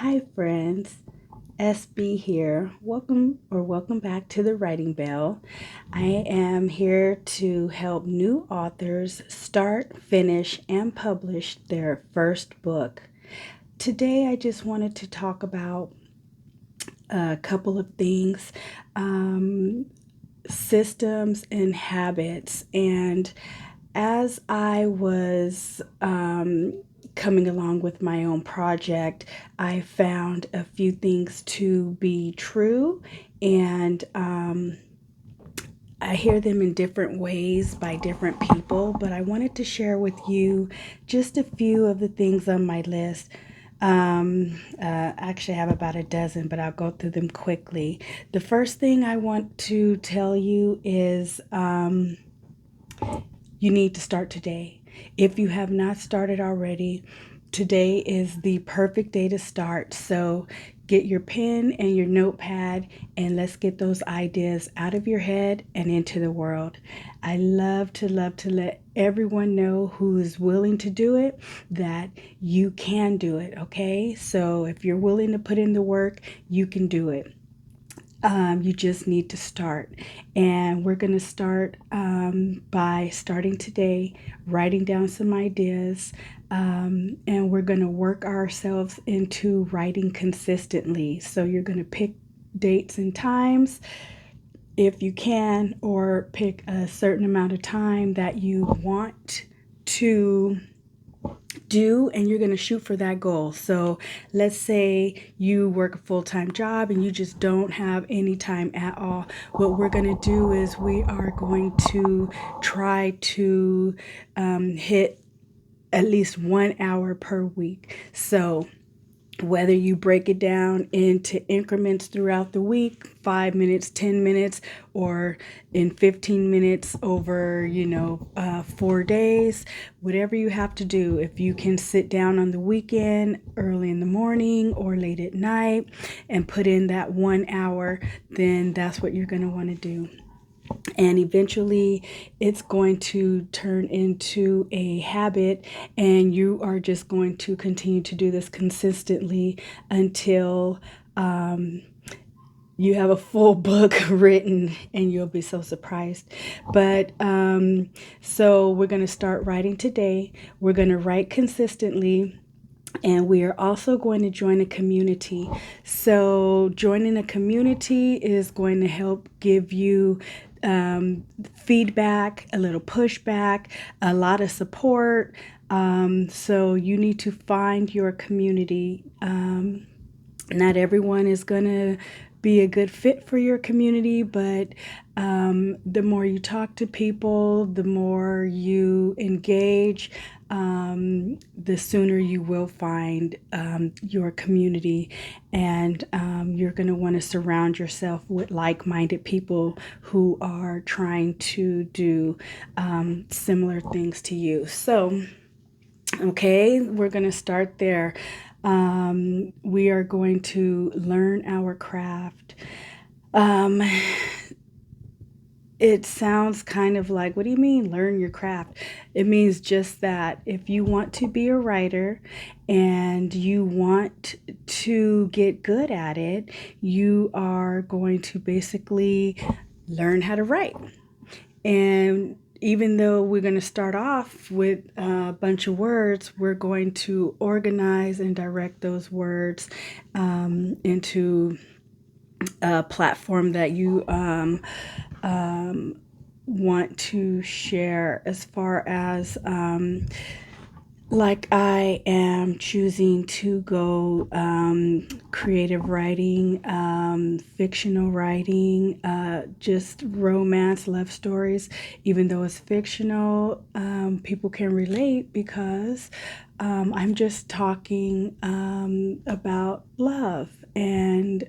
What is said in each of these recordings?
Hi, friends. SB here. Welcome back to the Writing Bell. I am here to help new authors start, finish, and publish their first book. Today, I just wanted to talk about a couple of things, systems and habits. And as I was coming along with my own project, I found a few things to be true, and I hear them in different ways by different people, but I wanted to share with you just a few of the things on my list. Actually, I have about a dozen, but I'll go through them quickly. The first thing I want to tell you is you need to start today. If you have not started already, today is the perfect day to start. So get your pen and your notepad and let's get those ideas out of your head and into the world. I love to let everyone know who is willing to do it that you can do it, okay? So if you're willing to put in the work, you can do it. You just need to start. And we're going to start by starting today, writing down some ideas, and we're going to work ourselves into writing consistently. So you're going to pick dates and times if you can, or pick a certain amount of time that you want to do, and you're going to shoot for that goal. So let's say you work a full-time job and you just don't have any time at all. What we're going to do is we are going to try to hit at least 1 hour per week. So whether you break it down into increments throughout the week, 5 minutes, 10 minutes, or in 15 minutes over, 4 days, whatever you have to do. If you can sit down on the weekend, early in the morning or late at night and put in that 1 hour, then that's what you're going to want to do. And eventually it's going to turn into a habit, and you are just going to continue to do this consistently until you have a full book written, and you'll be so surprised. But so we're going to start writing today. We're going to write consistently. And we are also going to join a community. So joining a community is going to help give you feedback, a little pushback, a lot of support. So you need to find your community. Not everyone is going to be a good fit for your community, but the more you talk to people, the more you engage, the sooner you will find your community. And you're going to want to surround yourself with like-minded people who are trying to do similar things to you. So, okay, we're going to start there. We are going to learn our craft. It sounds kind of like, what do you mean, learn your craft? It means just that if you want to be a writer and you want to get good at it, you are going to basically learn how to write. And even though we're going to start off with a bunch of words, we're going to organize and direct those words into a platform that you want to share, as far as like I am choosing to go creative writing, fictional writing, just romance, love stories. Even though it's fictional, people can relate because I'm just talking about love and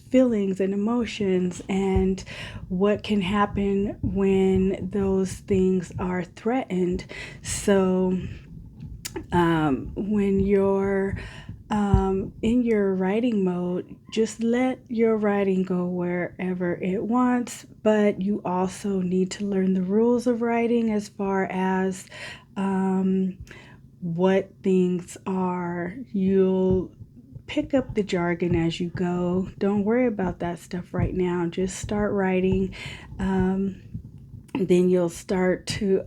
feelings and emotions and what can happen when those things are threatened. So when you're in your writing mode, just let your writing go wherever it wants, but you also need to learn the rules of writing, as far as what things are. You'll pick up the jargon as you go. Don't worry about that stuff right now. Just start writing. Then you'll start to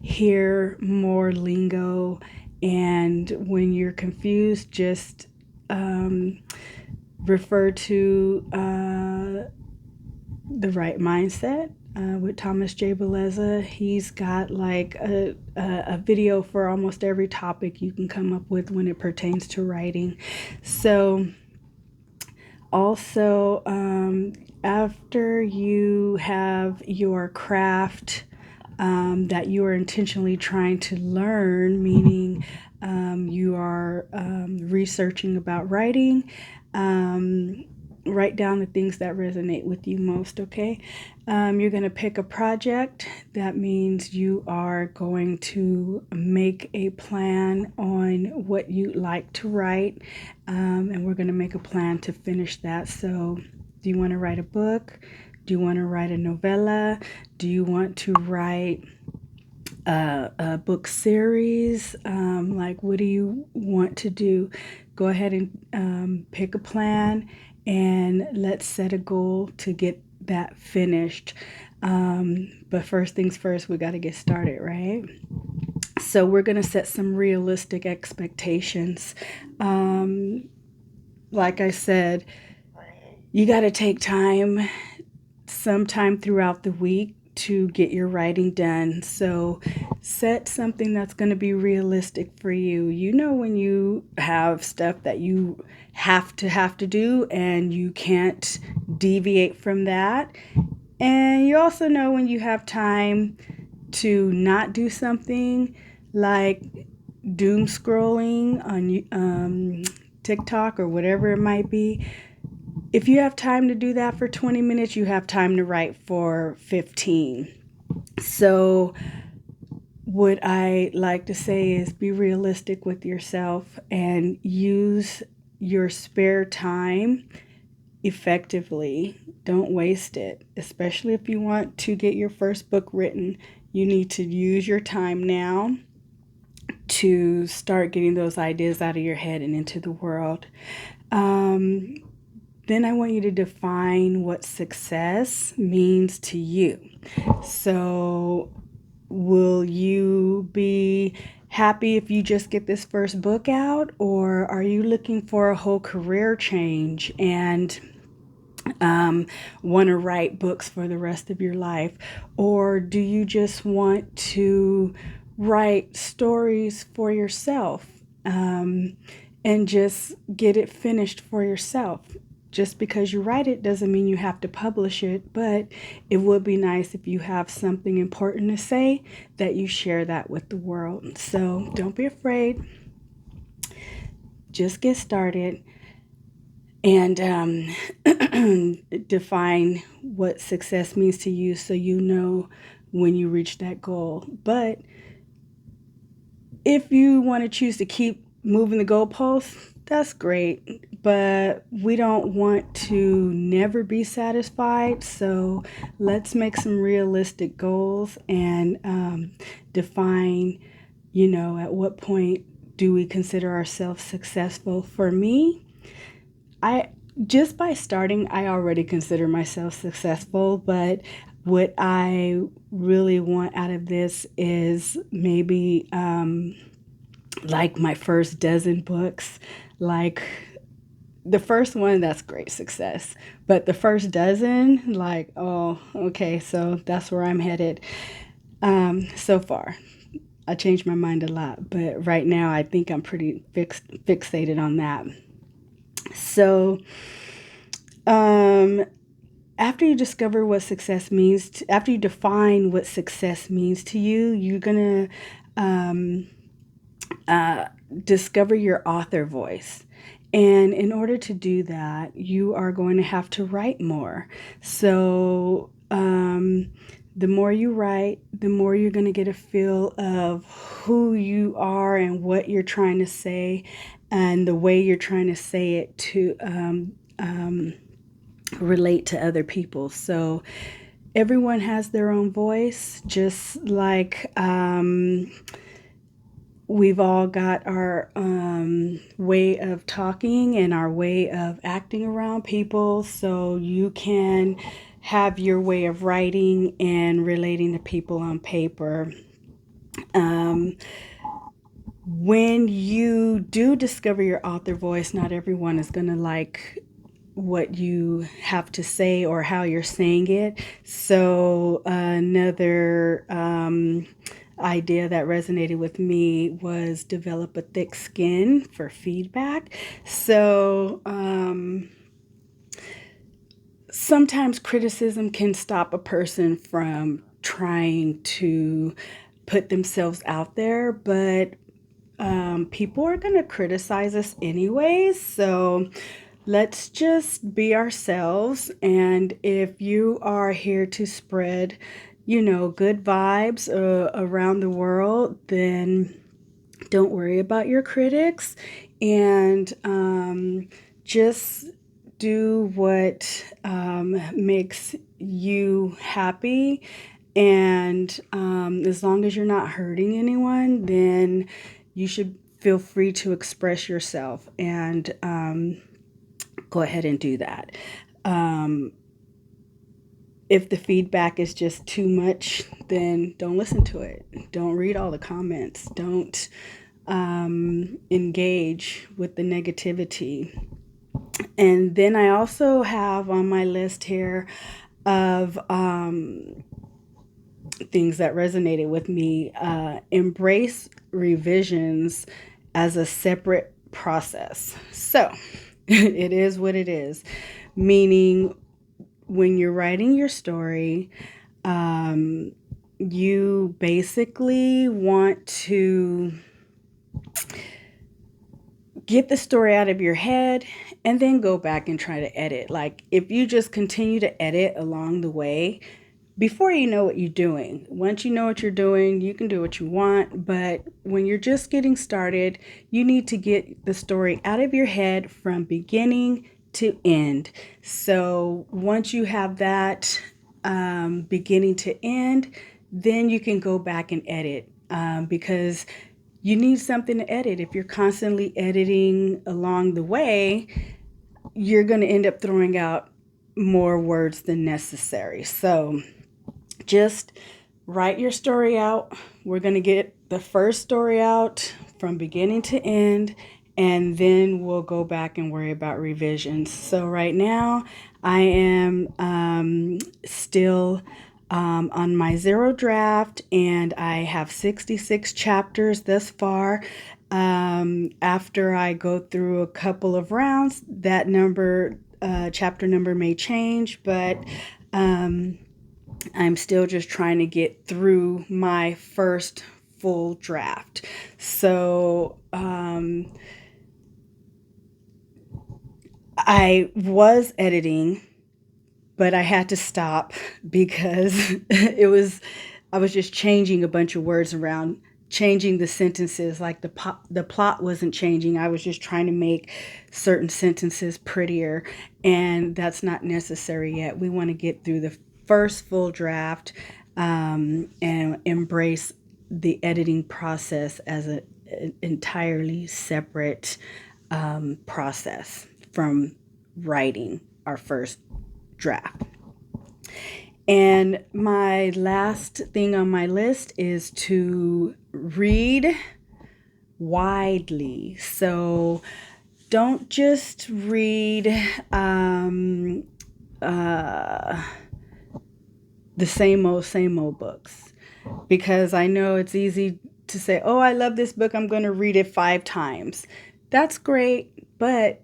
hear more lingo. And when you're confused, just refer to The Right Mindset with Thomas J. Beleza. He's got like a video for almost every topic you can come up with when it pertains to writing. So also, after you have your craft that you are intentionally trying to learn, meaning you are researching about writing, write down the things that resonate with you most, okay? You're going to pick a project. That means you are going to make a plan on what you'd like to write, and we're going to make a plan to finish that. So, do you want to write a book? Do you want to write a novella? Do you want to write a book series? Like, what do you want to do? Go ahead and pick a plan, and let's set a goal to get that finished. But first things first, we got to get started, right? So we're going to set some realistic expectations. Like I said, you got to take time, sometime throughout the week, to get your writing done. So set something that's going to be realistic for you. You know, when you have stuff that you have to do and you can't deviate from that. And you also know when you have time to not do something, like doom scrolling on TikTok or whatever it might be. If you have time to do that for 20 minutes, you have time to write for 15. So what I like to say is be realistic with yourself and use your spare time effectively. Don't waste it, especially if you want to get your first book written. You need to use your time now to start getting those ideas out of your head and into the world. Then I want you to define what success means to you. So will you be happy if you just get this first book out, or are you looking for a whole career change and want to write books for the rest of your life? Or do you just want to write stories for yourself and just get it finished for yourself? Just because you write it doesn't mean you have to publish it, but it would be nice if you have something important to say that you share that with the world. So don't be afraid. Just get started and define what success means to you so you know when you reach that goal. But if you want to choose to keep moving the goalposts, that's great, but we don't want to never be satisfied. So let's make some realistic goals and define, at what point do we consider ourselves successful? For me, just by starting, I already consider myself successful, but what I really want out of this is maybe like my first dozen books. Like the first one, that's great success. But the first dozen, like, oh, okay, so that's where I'm headed. So far, I changed my mind a lot, but right now I think I'm pretty fixated on that. So, after you discover what success means, after you define what success means to you, you're gonna discover your author voice. And in order to do that, you are going to have to write more. So the more you write, the more you're going to get a feel of who you are and what you're trying to say and the way you're trying to say it to relate to other people. So everyone has their own voice, just like we've all got our way of talking and our way of acting around people. So you can have your way of writing and relating to people on paper. When you do discover your author voice, not everyone is going to like what you have to say or how you're saying it. So another idea that resonated with me was develop a thick skin for feedback. So sometimes criticism can stop a person from trying to put themselves out there, but people are going to criticize us anyways. So let's just be ourselves. And if you are here to spread, good vibes around the world, then don't worry about your critics and just do what makes you happy. And as long as you're not hurting anyone, then you should feel free to express yourself and go ahead and do that. If the feedback is just too much, then don't listen to it. Don't read all the comments. Don't engage with the negativity. And then I also have on my list here of things that resonated with me. Embrace revisions as a separate process. So it is what it is, meaning when you're writing your story, you basically want to get the story out of your head and then go back and try to edit. Like if you just continue to edit along the way, before you know what you're doing, once you know what you're doing, you can do what you want. But when you're just getting started, you need to get the story out of your head from beginning to end. So once you have that beginning to end, then you can go back and edit because you need something to edit. If you're constantly editing along the way, you're going to end up throwing out more words than necessary. So just write your story out. We're going to get the first story out from beginning to end, and then we'll go back and worry about revisions. So right now I am still on my zero draft, and I have 66 chapters thus far. After I go through a couple of rounds, that number, chapter number may change, but I'm still just trying to get through my first full draft. So I was editing, but I had to stop because I was just changing a bunch of words around, changing the sentences. Like the plot wasn't changing. I was just trying to make certain sentences prettier, and that's not necessary yet. We want to get through the first full draft and embrace the editing process as an entirely separate process from writing our first draft. And my last thing on my list is to read widely. So don't just read the same old books, because I know it's easy to say, oh, I love this book, I'm going to read it 5 times. That's great, but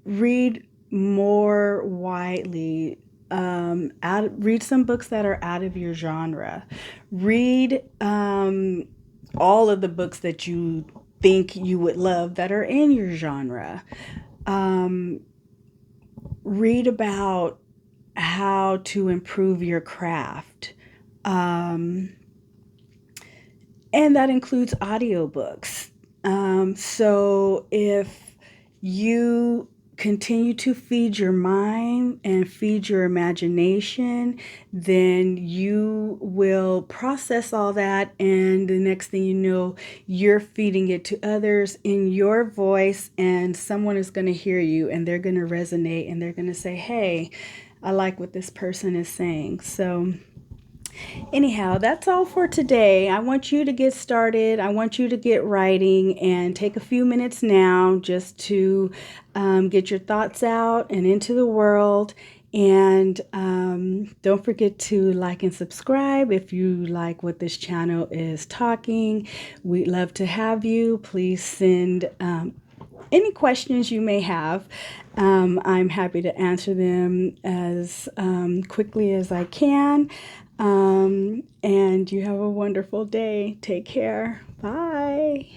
read more widely. Read some books that are out of your genre. Read all of the books that you think you would love that are in your genre. Read about how to improve your craft. And that includes audiobooks. So if you continue to feed your mind and feed your imagination, then you will process all that, and the next thing you know, you're feeding it to others in your voice, and someone is going to hear you and they're going to resonate and they're going to say, hey, I like what this person is saying. So anyhow, that's all for today. I want you to get started. I want you to get writing and take a few minutes now just to get your thoughts out and into the world. And don't forget to like and subscribe if you like what this channel is talking. We'd love to have you. Please send any questions you may have. I'm happy to answer them as quickly as I can. And you have a wonderful day. Take care. Bye.